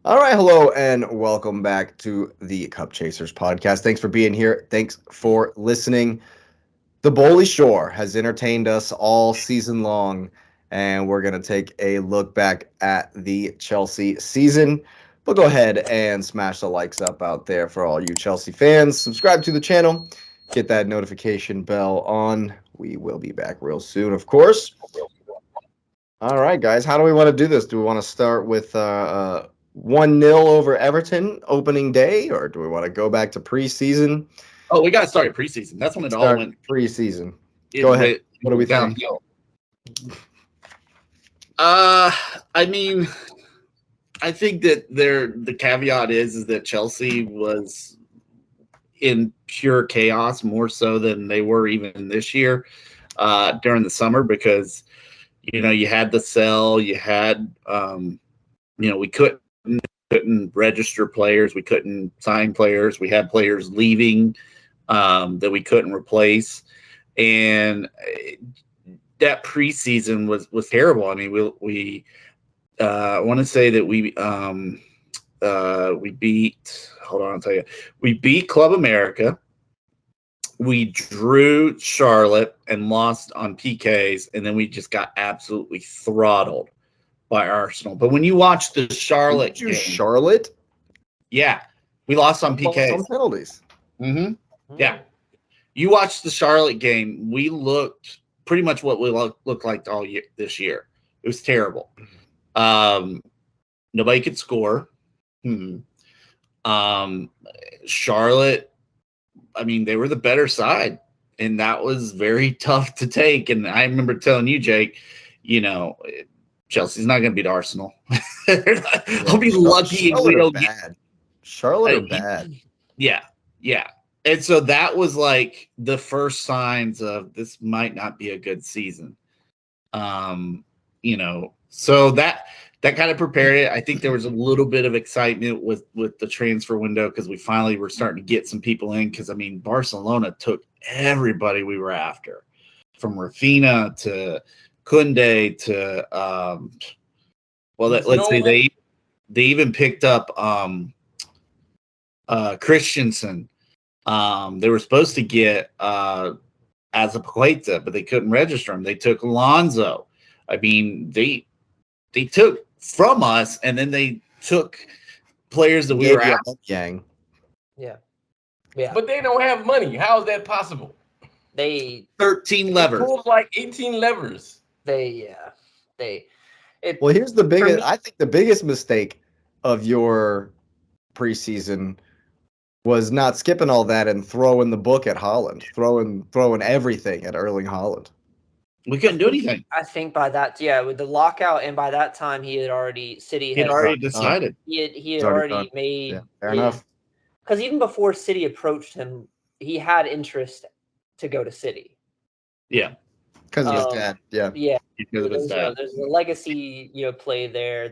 All right, hello, and welcome back to the Cup Chasers podcast. Thanks for being here. Thanks for listening. The Bowley Shore has entertained us all season long, and we're going to take a look back at the Chelsea season. But go ahead and smash the likes up out there for all you Chelsea fans. Subscribe to the channel, get that notification bell on. We will be back real soon, of course. All right, guys, how do we want to do this? Do we want to start with 1-0 over Everton opening day, or do we want to go back to preseason? Oh, we got to start at preseason. That's when it all went. Preseason. It Go ahead. went What do we think? downhill. I mean, I think that the caveat is that Chelsea was in pure chaos more so than they were even this year during the summer because you had the sell, you had we couldn't register players, we couldn't sign players, we had players leaving that we couldn't replace, and that preseason was terrible. I mean, we I want to say that we beat. Hold on, I'll tell you. We beat Club America. We drew Charlotte and lost on PKs, and then we just got absolutely throttled by Arsenal. But when you watch the Charlotte game, Charlotte, yeah, we lost on PKs, on penalties. Mm-hmm. Yeah, you watched the Charlotte game. We looked pretty much what we looked like all year this year. It was terrible. Nobody could score. Charlotte, I mean, they were the better side, and that was very tough to take. And I remember telling you, Jake, Chelsea's not going to beat Arsenal. I'll be lucky if we don't get Charlotte are bad. Yeah. And so that was like the first signs of this might not be a good season. So that kind of prepared it. I think there was a little bit of excitement with the transfer window because we finally were starting to get some people in. Because I mean, Barcelona took everybody we were after, from Rafinha to Koundé to let's say they even picked up Christensen. They were supposed to get Azpilicueta, but they couldn't register him. They took Alonso. I mean, they took from us, and then they took players that we were after. Yeah. But they don't have money. How is that possible? They 13 levers. They pulled like 18 levers. Well, here's the biggest. I think the biggest mistake of your preseason was not skipping all that and throwing the book at Haaland, throwing everything at Erling Haaland. We couldn't do anything. I think by that, with the lockout, and by that time City had already decided. He had already made. Yeah, fair enough. Because even before City approached him, he had interest to go to City. Yeah, because of his dad. Yeah, because of his dad. There's the legacy, play there.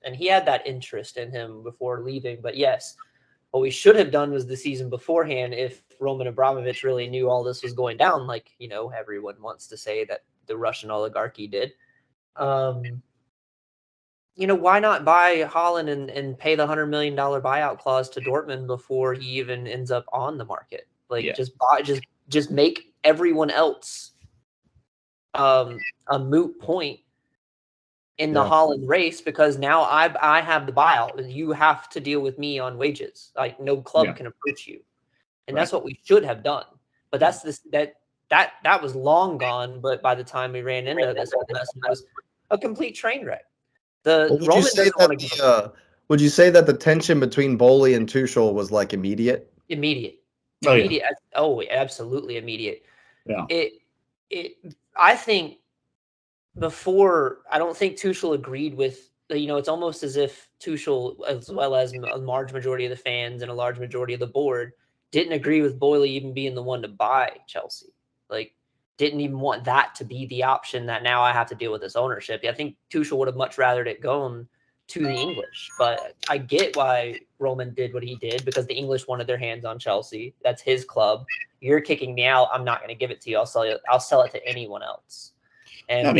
And he had that interest in him before leaving. But yes, what we should have done was the season beforehand, if Roman Abramovich really knew all this was going down, like, everyone wants to say that the Russian oligarchy did. Why not buy Haaland and pay the $100 million buyout clause to Dortmund before he even ends up on the market? Just make everyone else a moot point in the Haaland race, because now I have the buyout. You have to deal with me on wages. Like, no club can approach you. And that's what we should have done. But that was long gone. But by the time we ran into this, it was a complete train wreck. Would you say that the tension between Bowley and Tuchel was like immediate? Immediate. Oh, immediate. Absolutely immediate. Yeah. I think before, I don't think Tuchel agreed with, it's almost as if Tuchel, as well as a large majority of the fans and a large majority of the board, didn't agree with Bowley even being the one to buy Chelsea. Like, didn't even want that to be the option that now I have to deal with this ownership. I think Tuchel would have much rathered it gone to the English, but I get why Roman did what he did, because the English wanted their hands on Chelsea. That's his club. You're kicking me out. I'm not going to give it to you. I'll sell it to anyone else. And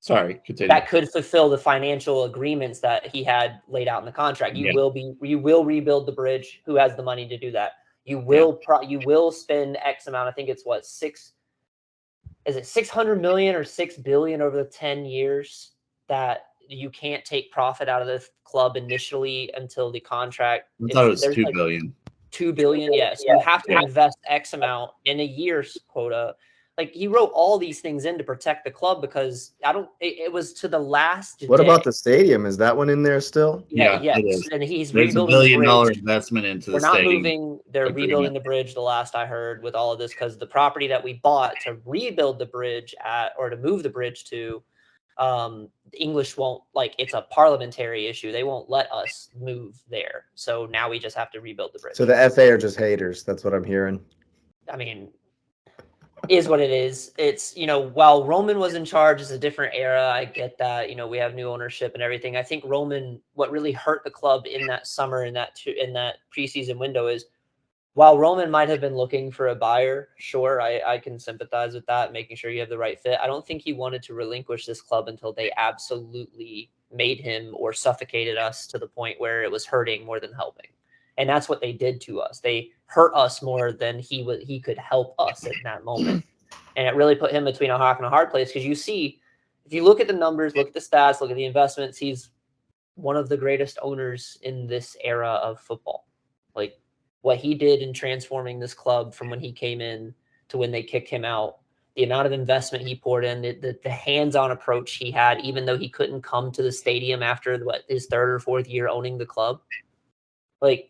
Sorry, continue. That could fulfill the financial agreements that he had laid out in the contract. You will rebuild the bridge. Who has the money to do that? You will spend X amount. I think it's what, 600 million or 6 billion over the 10 years that you can't take profit out of the club initially until the contract. I thought it was 2 billion. 2 billion, yes. You have to invest X amount in a year's quota. Like, he wrote all these things in to protect the club because it was to the last What day. about the stadium? Is that one in there still? Yeah. It is. And he's There's rebuilding $1 billion the bridge. investment into We're the not stadium. moving. They're rebuilding the bridge, the last I heard, with all of this, because the property that we bought to rebuild the bridge to move the bridge to, English won't, like, it's a parliamentary issue. They won't let us move there. So now we just have to rebuild the bridge. So the FA are just haters. That's what I'm hearing. I mean, is what it is. It's, while Roman was in charge, it's a different era. I get that. We have new ownership and everything. I think what really hurt the club in that summer, in that preseason window, is while Roman might have been looking for a buyer, sure, I can sympathize with that, making sure you have the right fit. I don't think he wanted to relinquish this club until they absolutely made him or suffocated us to the point where it was hurting more than helping. And that's what they did to us. They hurt us more than he could help us in that moment. And it really put him between a rock and a hard place, because if you look at the numbers, look at the stats, look at the investments, he's one of the greatest owners in this era of football. Like, what he did in transforming this club from when he came in to when they kicked him out, the amount of investment he poured in, the hands-on approach he had, even though he couldn't come to the stadium after his third or fourth year owning the club. Like,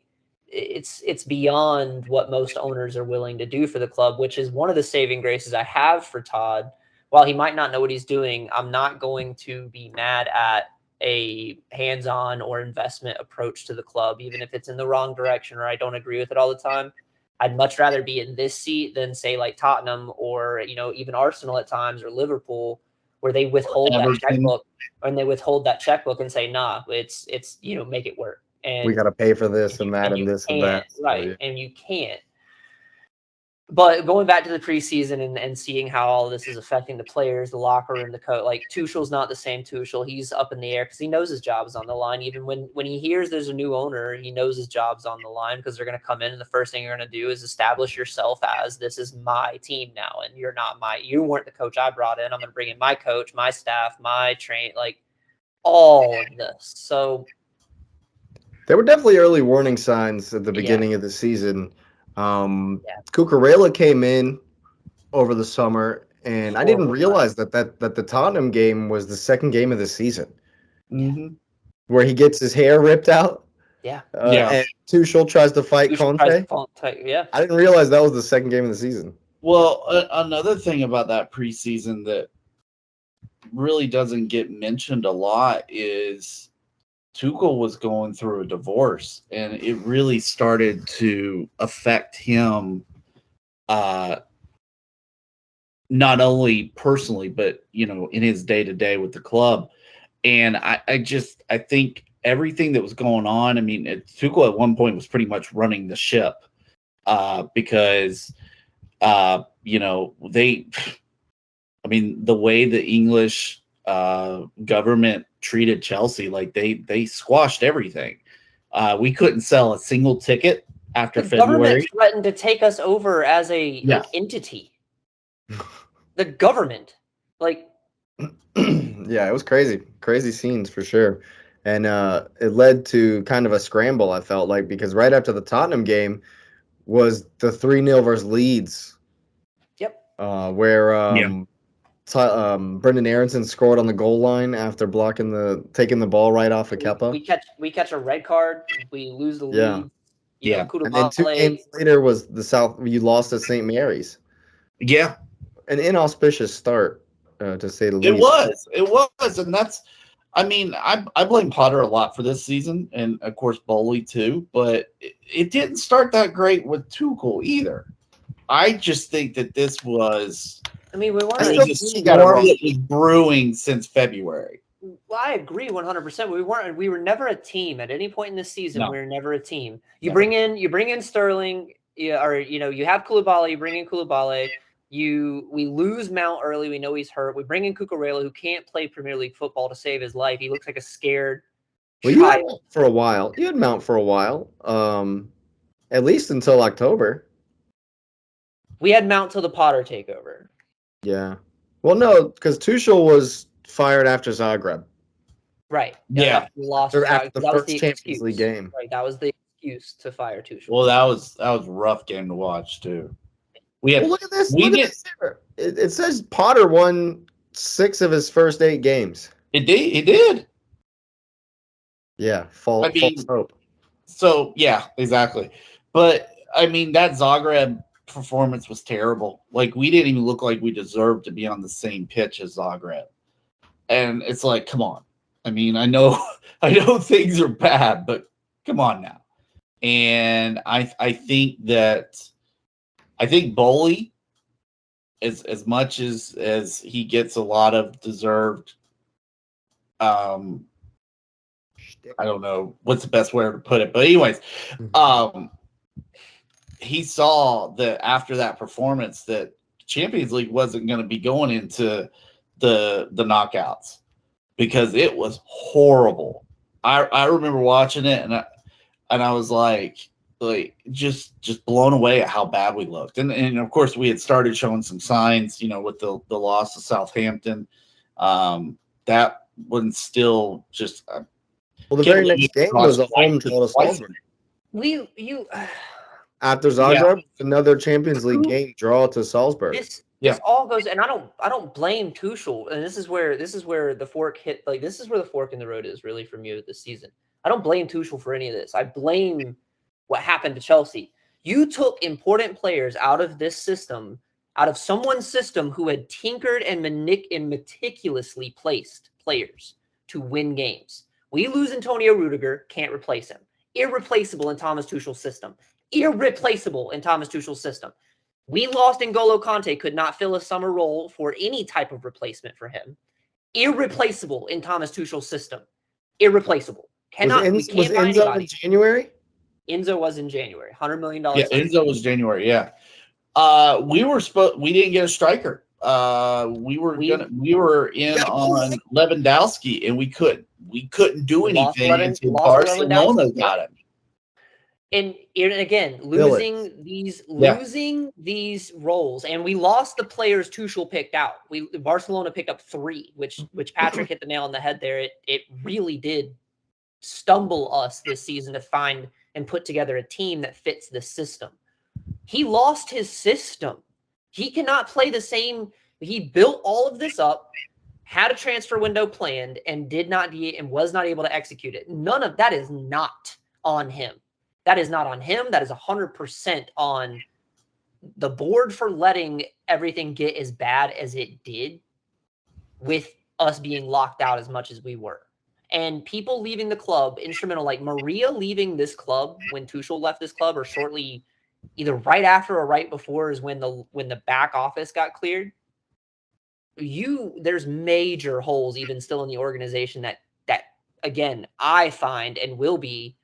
it's beyond what most owners are willing to do for the club, which is one of the saving graces I have for Todd. While he might not know what he's doing, I'm not going to be mad at a hands-on or investment approach to the club, even if it's in the wrong direction or I don't agree with it all the time. I'd much rather be in this seat than, say, like Tottenham or, even Arsenal at times, or Liverpool, where they withhold that checkbook, and say, nah, it's make it work. And we got to pay for this and that and this and that. Right. So, and you can't. But going back to the preseason and seeing how all this is affecting the players, the locker room, the coach, like, Tuchel's not the same Tuchel. He's up in the air because he knows his job is on the line. Even when he hears there's a new owner, he knows his job's on the line, because they're going to come in and the first thing you're going to do is establish yourself as, this is my team now, and you weren't the coach I brought in. I'm going to bring in my coach, my staff, my all of this. So there were definitely early warning signs at the beginning of the season. Cucurella came in over the summer, and I didn't realize that the Tottenham game was the second game of the season, where he gets his hair ripped out. And Tuchel tries to fight Conte. I didn't realize that was the second game of the season. Well, another thing about that preseason that really doesn't get mentioned a lot is Tuchel was going through a divorce, and it really started to affect him, not only personally, but in his day-to-day with the club. And I think everything that was going on, I mean, Tuchel at one point was pretty much running the ship, because the way the English government treated Chelsea, like, they squashed everything. We couldn't sell a single ticket after February. The government threatened to take us over as a entity. The government, yeah, it was crazy scenes for sure. And it led to kind of a scramble, I felt like, because right after the Tottenham game was the 3-0 versus Leeds. Yep. Where Brendan Aronson scored on the goal line after taking the ball right off of Kepa. We catch a red card. We lose the lead. And then 2 games later was you lost at St. Mary's. Yeah. An inauspicious start, to say the least. It was. And that's, I blame Potter a lot for this season, and of course Bowley too, but it didn't start that great with Tuchel either. I just think that this was, we weren't. It was brewing since February. Well, I agree 100%. We were never a team at any point in the season. No. We were never a team. You bring in Sterling, you have Koulibaly. You bring in Koulibaly. We lose Mount early. We know he's hurt. We bring in Cucurella, who can't play Premier League football to save his life. He looks like a scared Well, you had child. Mount for a while. You had Mount for a while, at least until October. We had Mount till the Potter takeover. Yeah. Well, no, because Tuchel was fired after Zagreb. Right. Yeah. Lost After the that was first the Champions excuse. League game. Right. That was the excuse to fire Tuchel. Well, that was a rough game to watch too. Well, look at this. Look at this here. It says Potter won 6 of his first 8 games. It did. Yeah, false hope. So yeah, exactly. But I mean, that Zagreb performance was terrible. Like, we didn't even look like we deserved to be on the same pitch as Zagreb. And it's like, come on. I mean, I know things are bad, but come on now. And I think Boley, as much as he gets a lot of deserved, I don't know what's the best way to put it, but anyways, he saw that after that performance that Champions League wasn't going to be going into the knockouts because it was horrible. I remember watching it and I was like just blown away at how bad we looked. And of course we had started showing some signs, with the loss to Southampton. That one still just well, the very next game was a home draw to Salzburg. After Zagreb, another Champions League game draw to Salzburg. This all goes, and I don't blame Tuchel, and this is where the fork hit. Like, this is where the fork in the road is really for me this season. I don't blame Tuchel for any of this. I blame what happened to Chelsea. You took important players out of this system, out of someone's system who had tinkered and meticulously placed players to win games. We lose Antonio Rudiger, can't replace him. Irreplaceable in Thomas Tuchel's system. Irreplaceable in Thomas Tuchel's system. We lost N'Golo Kante, could not fill a summer role for any type of replacement for him. Irreplaceable in Thomas Tuchel's system. Irreplaceable. Was Enzo in January? Enzo was in January. $100 million. Yeah, Enzo was January. Yeah. We didn't get a striker. We were in on Lewandowski, and we couldn't do anything until Barcelona got him. And again, losing these roles, and we lost the players Tuchel picked out. Barcelona picked up 3, which Patrick hit the nail on the head there. It really did stumble us this season to find and put together a team that fits the system. He lost his system. He cannot play the same. He built all of this up, had a transfer window planned, and was not able to execute it. None of that is not on him. That is not on him. That is 100% on the board for letting everything get as bad as it did with us being locked out as much as we were. And people leaving the club, instrumental, like Maria leaving this club when Tuchel left this club, or shortly, either right after or right before, is when the back office got cleared. There's major holes even still in the organization that again, I find and will be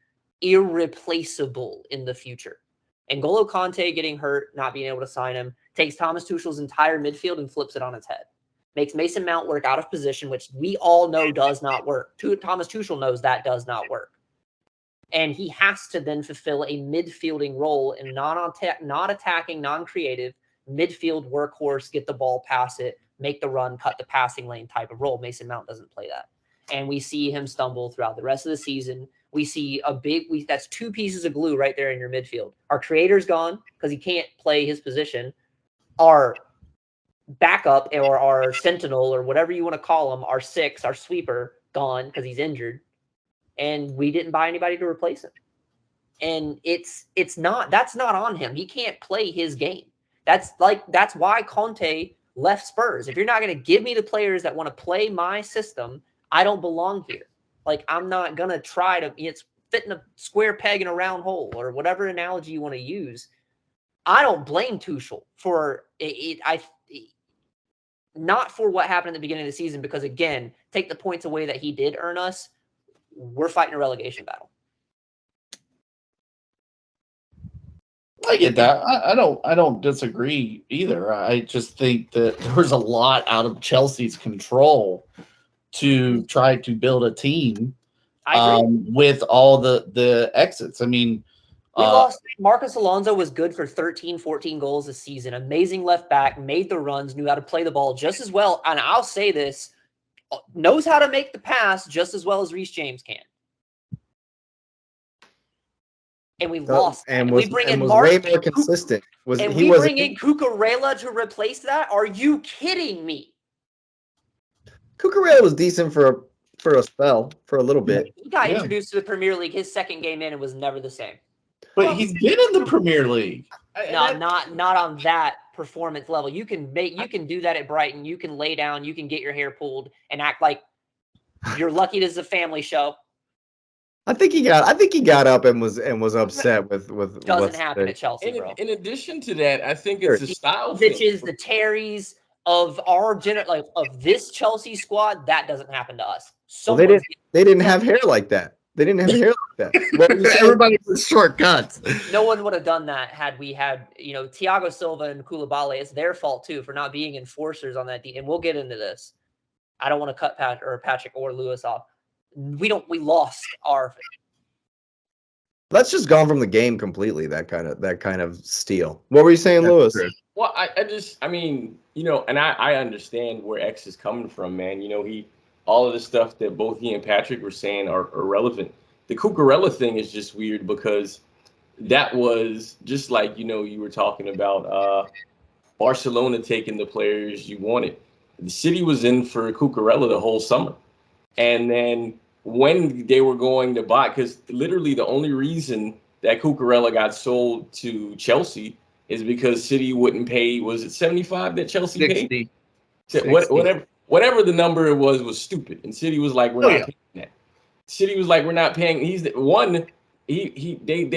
irreplaceable in the future. N'Golo Kante getting hurt, not being able to sign him, takes Thomas Tuchel's entire midfield and flips it on its head. Makes Mason Mount work out of position, which we all know does not work. Thomas Tuchel knows that does not work. And he has to then fulfill a midfielding role in not attacking, non-creative, midfield workhorse, get the ball, pass it, make the run, cut the passing lane type of role. Mason Mount doesn't play that. And we see him stumble throughout the rest of the season. We see that's 2 pieces of glue right there in your midfield. Our creator's gone because he can't play his position. Our backup or our sentinel or whatever you want to call him, our 6, our sweeper, gone because he's injured. And we didn't buy anybody to replace him. And that's not on him. He can't play his game. That's why Conte left Spurs. If you're not going to give me the players that want to play my system, I don't belong here. Like, I'm not going to try to, it's fitting a square peg in a round hole, or whatever analogy you want to use. I don't blame Tuchel for it. Not for what happened at the beginning of the season, because again, take the points away that he did earn us. We're fighting a relegation battle. I get that. I don't disagree either. I just think that there was a lot out of Chelsea's control to try to build a team with all the exits. I mean, we lost. Marcus Alonso was good for 13, 14 goals a season. Amazing left back, made the runs, knew how to play the ball just as well. And I'll say this, knows how to make the pass just as well as Reece James can. And we lost. And we bring in way more consistent. We bring in Cucurella to replace that? Are you kidding me? Cucurella was decent for a spell, for a little bit. He got introduced to the Premier League his second game in and was never the same. But he's been in the Premier League. No, not on that performance level. You can do that at Brighton. You can lay down, you can get your hair pulled and act like you're lucky this is a family show. I think he got up and was upset with doesn't happen at Chelsea, bro. In addition to that, I think it's a style thing. The Terrys of our of this Chelsea squad, that doesn't happen to us. Well, they didn't have hair like that. They didn't have hair like that. Everybody with shortcuts. No one would have done that had we had, Thiago Silva and Koulibaly. It's their fault too for not being enforcers on that. And we'll get into this. I don't want to cut Patrick or Lewis off. We lost our. That's just gone from the game completely. That kind of steal. What were you saying, Lewis? True. Well, I mean, and I understand where X is coming from, man. All of the stuff that both he and Patrick were saying are irrelevant. The Cucurella thing is just weird because that was just like, you were talking about Barcelona taking the players you wanted. The city was in for Cucurella the whole summer. And then when they were going to buy, because literally the only reason that Cucurella got sold to Chelsea is because City wouldn't pay, was it 75 that Chelsea 60. paid? 60. Whatever the number it was stupid. And City was like, we're not paying that. City was like, we're not paying. They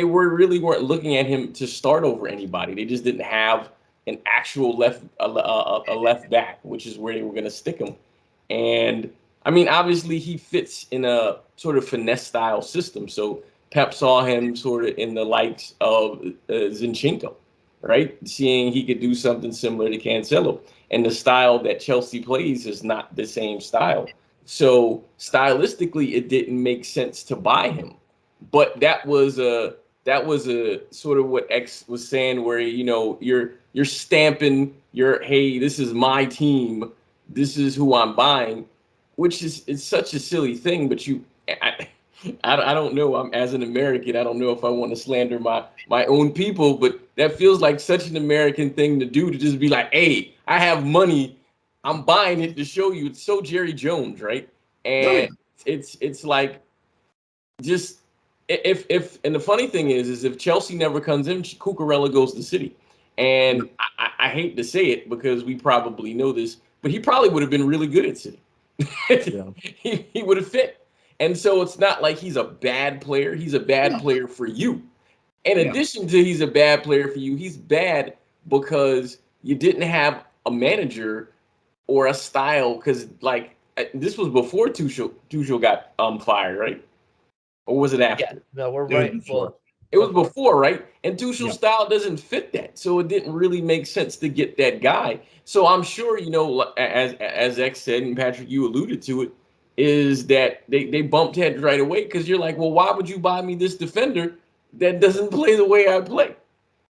weren't looking at him to start over anybody. They just didn't have an actual left back, which is where they were going to stick him. And I mean, obviously he fits in a sort of finesse style system. So Pep saw him sort of in the likes of Zinchenko, right? Seeing he could do something similar to Cancelo. And the style that Chelsea plays is not the same style. So stylistically, it didn't make sense to buy him. But that was a sort of what X was saying, where you're stamping hey, this is my team, this is who I'm buying, which it's such a silly thing. But I don't know. As an American, I don't know if I want to slander my own people, but that feels like such an American thing to do, to just be like, hey, I have money, I'm buying it to show you. It's so Jerry Jones, right? And it's like, just if and the funny thing is if Chelsea never comes in, Cucurella goes to City. And I hate to say it because we probably know this, but he probably would have been really good at City. He would have fit. And so it's not like he's a bad player. He's a bad player for you. In addition to he's a bad player for you, he's bad because you didn't have a manager or a style. Because this was before Tuchel got fired, right? Or was it after? Yeah, no, we're right before. It was before, right? And Tuchel's style doesn't fit that, so it didn't really make sense to get that guy. So I'm sure, as X said, and Patrick, you alluded to it, is that they bumped heads right away because you're like, well, why would you buy me this defender that doesn't play the way I play?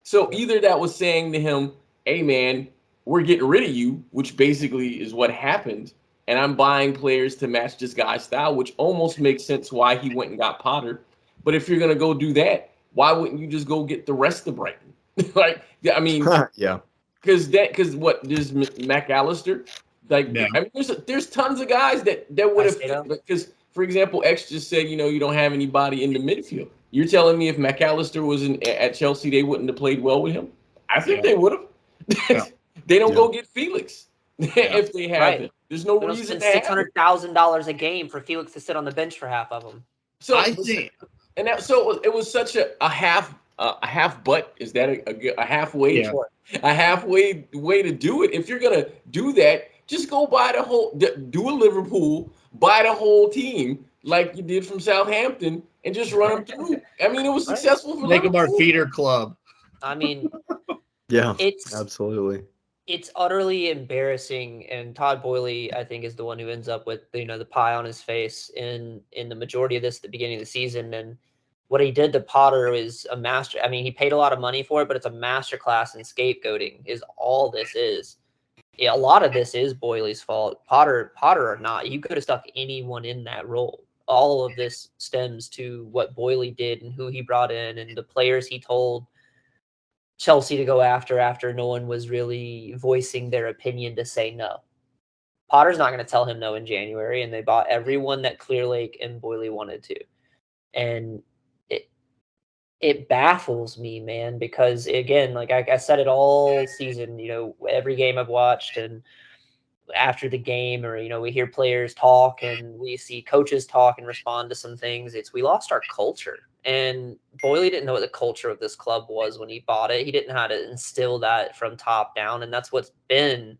So either that was saying to him, hey, man, we're getting rid of you, which basically is what happened, and I'm buying players to match this guy's style, which almost makes sense why he went and got Potter. But if you're going to go do that, why wouldn't you just go get the rest of Brighton? I mean, yeah. Because what, there's McAllister. I mean, there's tons of guys that would have, because, for example, X just said, you don't have anybody in the midfield. You're telling me if McAllister was at Chelsea, they wouldn't have played well with him? I think they would have. They don't go get Felix if they have him. There's no reason to $600,000 a game for Felix to sit on the bench for half of them. So I think, so it was such a half butt. Is that a halfway? Yeah. A halfway way to do it. If you're gonna do that, just go buy the whole. Do a Liverpool, buy the whole team like you did from Southampton, and just run them through. I mean, it was successful for Make Liverpool. them our feeder club. I mean, Yeah, it's absolutely. it's utterly embarrassing, and Todd Boehly, I think, is the one who ends up with the pie on his face in the majority of this at the beginning of the season. And what he did to Potter is a master. I mean, he paid a lot of money for it, but it's a masterclass in scapegoating. Is all this is. Yeah, a lot of this is Boehly's fault. Potter or not, you could have stuck anyone in that role. All of this stems to what Boehly did and who he brought in and the players he told Chelsea to go after no one was really voicing their opinion to say no. Potter's not going to tell him no in January, and they bought everyone that Clear Lake and Boehly wanted to. And it baffles me, man, because again, like I said it all season, every game I've watched and after the game, or we hear players talk and we see coaches talk and respond to some things. We lost our culture, and Boehly didn't know what the culture of this club was when he bought it. He didn't know how to instill that from top down, and that's what's been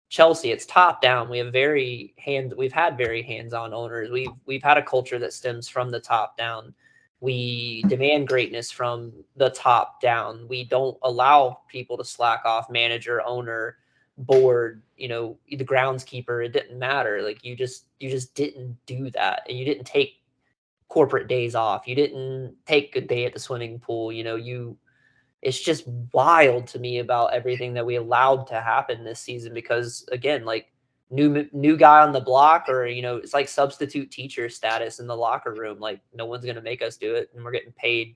Chelsea. It's top down. We've had very hands-on owners. We've had a culture that stems from the top down. We demand greatness from the top down. We don't allow people to slack off, manager, owner, board, the groundskeeper. It didn't matter. Like you just didn't do that. And you didn't take corporate days off. You didn't take a day at the swimming pool. It's just wild to me about everything that we allowed to happen this season, because again, like new guy on the block, or it's like substitute teacher status in the locker room. Like no one's going to make us do it, and we're getting paid.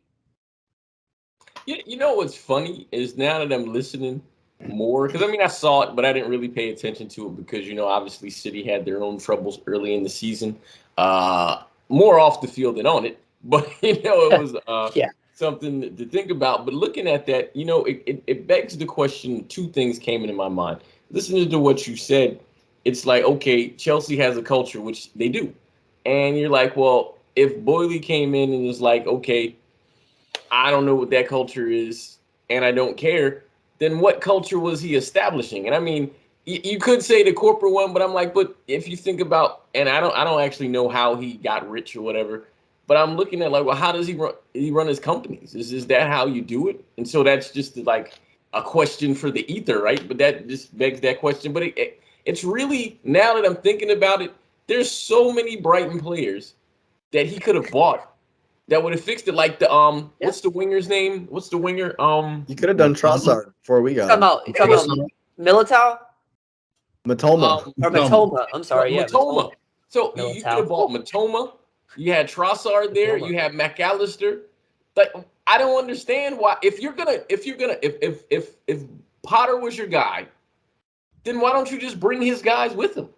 You know what's funny is now that I'm listening more, because I mean I saw it, but I didn't really pay attention to it because obviously City had their own troubles early in the season, more off the field than on it. But it was Yeah. something to think about. But looking at that, it begs the question. Two things came into my mind. Listening to what you said, it's like, okay, Chelsea has a culture, which they do, and you're like, well, if Boehly came in and was like, okay, I don't know what that culture is, and I don't care, then what culture was he establishing? And I mean, you could say the corporate one, but I'm like, but if you think about, and I don't actually know how he got rich or whatever, but I'm looking at like, well, how does he run his companies? Is that how you do it? And so that's just like a question for the ether, right? But that just begs that question. But it's really, now that I'm thinking about it, there's so many Brighton players that he could have bought that would have fixed it. Like the what's the winger's name? What's the winger? You could have done Trossard before we got You talking about Militao? Matoma. Or Matoma. I'm sorry, yeah. Matoma. So you could have bought Matoma. You had Trossard there. Matoma. You had McAllister. Like I don't understand why. If Potter was your guy, then why don't you just bring his guys with him?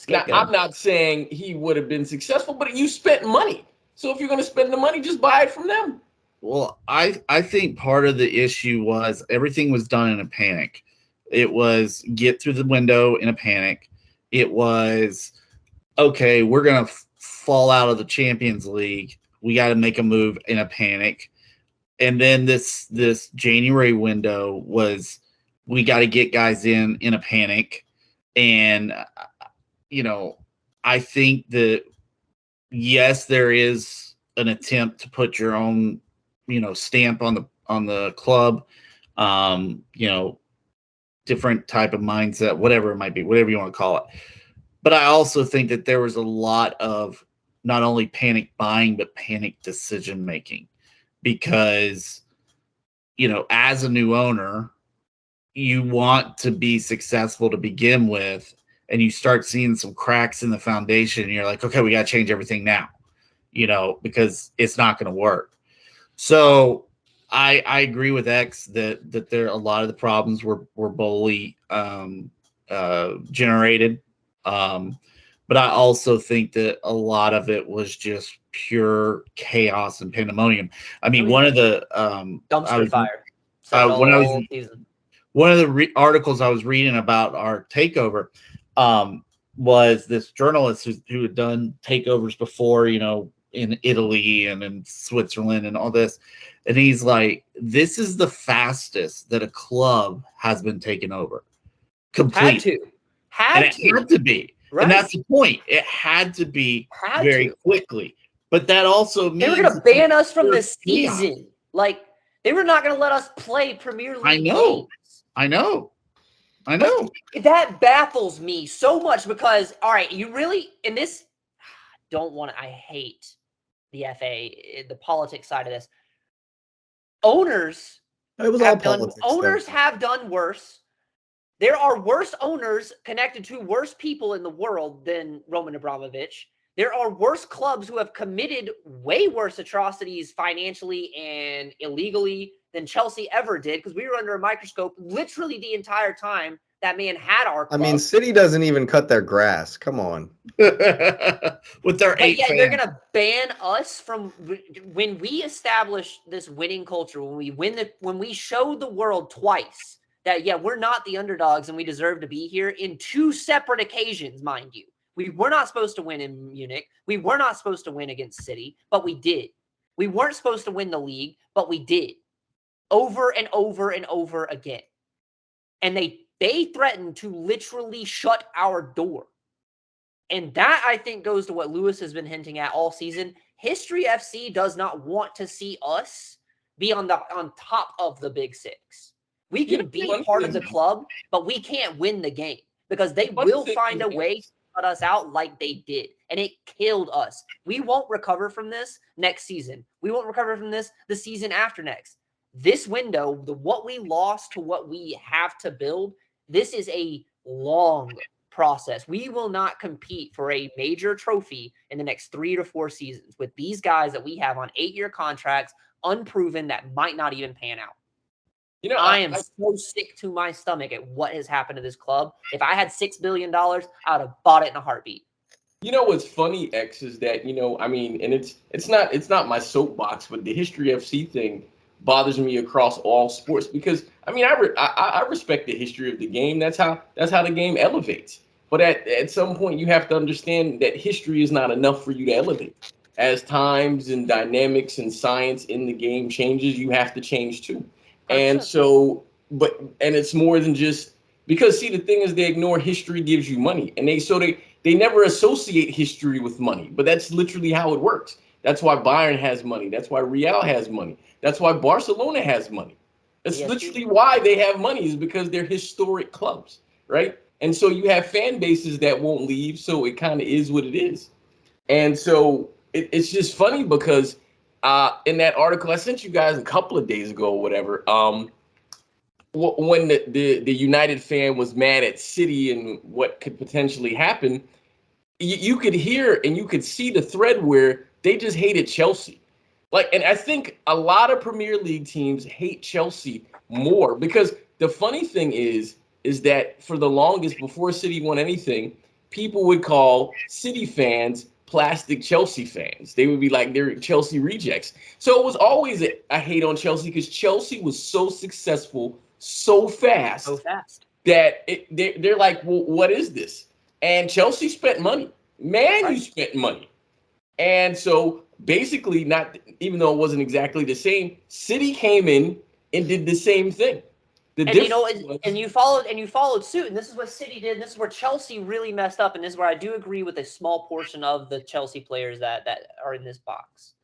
Now, I'm not saying he would have been successful, but you spent money. So if you're going to spend the money, just buy it from them. Well, I think part of the issue was everything was done in a panic. It was get through the window in a panic. It was, okay, we're going to fall out of the Champions League. We got to make a move in a panic. And then this January window was, we got to get guys in a panic. And, I think that, yes, there is an attempt to put your own, stamp on the club, different type of mindset, whatever it might be, whatever you want to call it. But I also think that there was a lot of not only panic buying, but panic decision making, because, as a new owner, you want to be successful to begin with, and you start seeing some cracks in the foundation, and you're like, okay, we got to change everything now, because it's not going to work. So I agree with X that there a lot of the problems were Boehly generated. But I also think that a lot of it was just pure chaos and pandemonium. I mean, one of the dumpster fire. One of the articles I was reading about our takeover was this journalist who had done takeovers before, in Italy and in Switzerland and all this. And he's like, this is the fastest that a club has been taken over. Complete. Had to be. Right. And that's the point. It had to be very quickly. But that also means they were going to ban us from the season. Like, They were not going to let us play Premier League I know. games. I know. That baffles me so much because, all right, you really, in this, I hate the FA, the politics side of this. Owners It was all politics. Owners have done worse. There are worse owners connected to worse people in the world than Roman Abramovich. There are worse clubs who have committed way worse atrocities financially and illegally than Chelsea ever did, because we were under a microscope literally the entire time that man had our club. I mean, City doesn't even cut their grass. Come on. With their 8 fans. They're going to ban us from when we establish this winning culture, when we show the world twice that, yeah, we're not the underdogs and we deserve to be here in 2 separate occasions, mind you. We were not supposed to win in Munich. We were not supposed to win against City, but we did. We weren't supposed to win the league, but we did. Over and over and over again. And they threatened to literally shut our door. And that, I think, goes to what Lewis has been hinting at all season. History FC does not want to see us be on top of the Big Six. We can be part of the club, but we can't win the game because they will find a way to cut us out like they did. And it killed us. We won't recover from this next season. We won't recover from this the season after next. This window, what we lost to what we have to build, this is a long process. We will not compete for a major trophy in the next 3 to 4 seasons with these guys that we have on 8-year contracts, unproven, that might not even pan out. You know, I am so sick to my stomach at what has happened to this club. If I had $6 billion, I would have bought it in a heartbeat. You know what's funny, X, is that, you know, I mean, and it's not my soapbox, but the History FC thing bothers me across all sports because, I mean, I respect the history of the game. That's how the game elevates. But at some point, you have to understand that history is not enough for you to elevate. As times and dynamics and science in the game changes, you have to change too. And so, and it's more than just because, see, the thing is, they ignore history gives you money, and they never associate history with money, but that's literally how it works. That's why Bayern has money. That's why Real has money. That's why Barcelona has money. That's literally why they have money, is because they're historic clubs, right? And so you have fan bases that won't leave, so it kind of is what it is. And so it's just funny because in that article I sent you guys a couple of days ago or whatever, when the United fan was mad at City and what could potentially happen, you could hear and you could see the thread where they just hated Chelsea. And I think a lot of Premier League teams hate Chelsea more because the funny thing is that for the longest, before City won anything, people would call City fans plastic Chelsea fans. They would be like, they're Chelsea rejects. So it was always a hate on Chelsea because Chelsea was so successful so fast that they're like, well, what is this? And Chelsea spent money. You spent money. And so basically, not even though it wasn't exactly the same, City came in and did the same thing. You followed suit, and this is what City did. And this is where Chelsea really messed up, and this is where I do agree with a small portion of the Chelsea players that are in this box.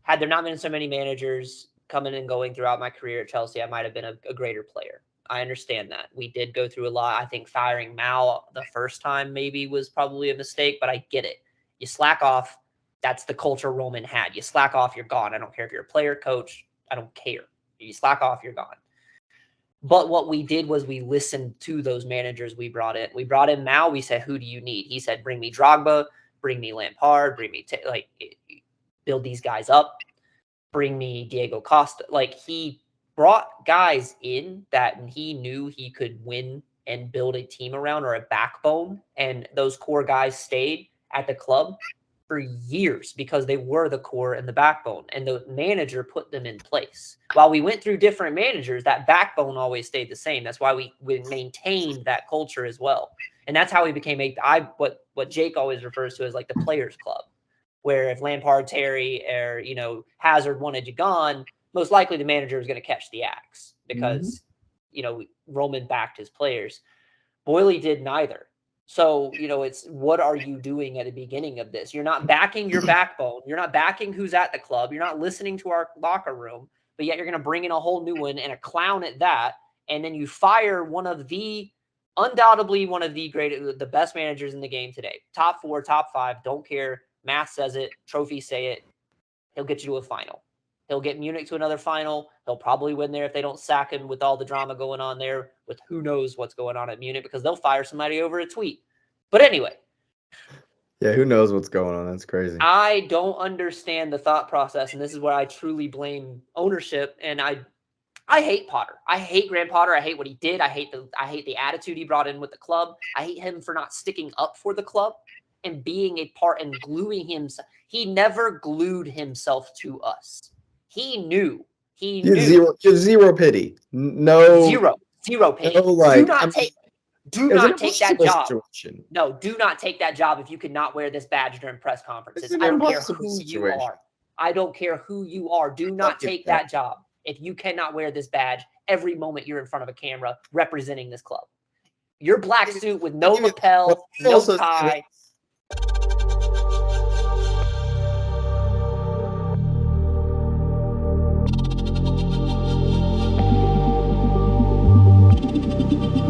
Had there not been so many managers coming and going throughout my career at Chelsea, I might have been a greater player. I understand that. We did go through a lot. I think firing Mal the first time maybe was probably a mistake, but I get it. You slack off. That's the culture Roman had. You slack off, you're gone. I don't care if you're a player, coach. I don't care. You slack off, you're gone. But what we did was we listened to those managers we brought in. We brought in Mal. We said, who do you need? He said, bring me Drogba, bring me Lampard, bring me, build these guys up, bring me Diego Costa. He brought guys in that he knew he could win and build a team around, or a backbone. And those core guys stayed at the club for years because they were the core and the backbone, and the manager put them in place. While we went through different managers, that backbone always stayed the same. That's why we maintained that culture as well. And that's how we became what Jake always refers to as like the players club, where if Lampard, Terry, or Hazard wanted you gone, most likely the manager was going to catch the axe because Roman backed his players. Boyle did neither. So, it's what are you doing at the beginning of this? You're not backing your backbone. You're not backing who's at the club. You're not listening to our locker room, but yet you're going to bring in a whole new one and a clown at that. And then you fire undoubtedly one of the best managers in the game today. Top 4, top 5, don't care. Math says it, trophies say it. He'll get you to a final. He'll get Munich to another final. He'll probably win there if they don't sack him with all the drama going on there with who knows what's going on at Munich, because they'll fire somebody over a tweet. But anyway. Yeah, who knows what's going on? That's crazy. I don't understand the thought process, and this is where I truly blame ownership. And I hate Potter. I hate Graham Potter. I hate what he did. I hate the attitude he brought in with the club. I hate him for not sticking up for the club and being a part and gluing himself. He never glued himself to us. He knew. He knew. Zero pity. No. Zero pity. No, do not take that job. Situation. No, do not take that job if you cannot wear this badge during press conferences. I don't care who you are. I don't care who you are. Do not take that job if you cannot wear this badge every moment you're in front of a camera representing this club. Your black suit with no lapel, no tie.